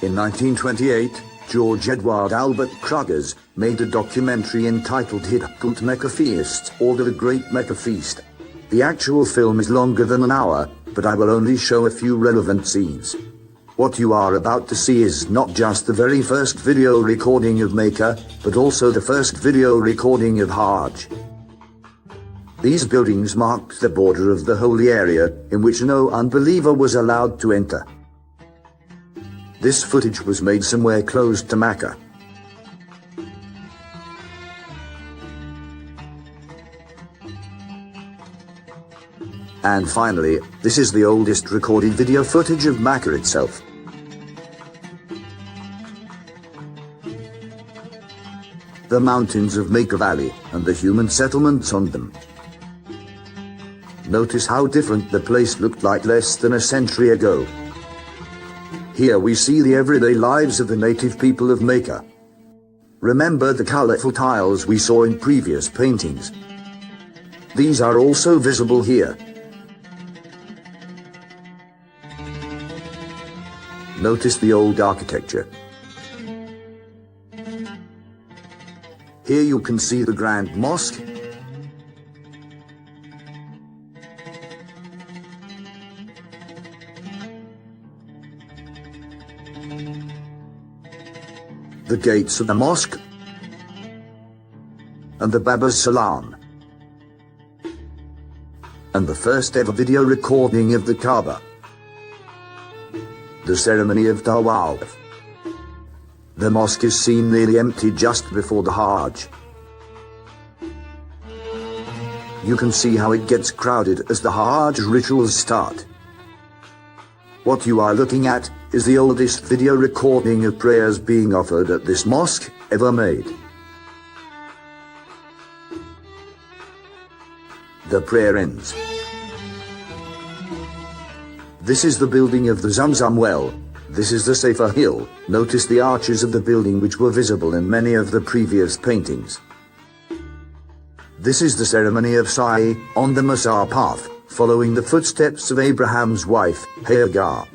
In 1928, George Edward Albert Krugers made a documentary entitled Hijra Mecca Feast, or The Great Mecca Feast. The actual film is longer than an hour, but I will only show a few relevant scenes. What you are about to see is not just the very first video recording of Mecca, but also the first video recording of Hajj. These buildings marked the border of the holy area, in which no unbeliever was allowed to enter. This footage was made somewhere close to Makkah. And finally, this is the oldest recorded video footage of Makkah itself. The mountains of Makkah Valley, and the human settlements on them. Notice how different the place looked like less than a century ago. Here we see the everyday lives of the native people of Makkah. Remember the colorful tiles we saw in previous paintings? These are also visible here. Notice the old architecture. Here you can see the Grand Mosque. The gates of the mosque, and the Baba's Salam, and the first ever video recording of the Kaaba, the ceremony of Tawaf. The mosque is seen nearly empty just before the Hajj. You can see how it gets crowded as the Hajj rituals start. What you are looking at is the oldest video recording of prayers being offered at this mosque ever made. The prayer ends. This is the building of the Zamzam well. This is the Safa hill. Notice the arches of the building which were visible in many of the previous paintings. This is the ceremony of Sa'i on the Masar path, following the footsteps of Abraham's wife, Hagar.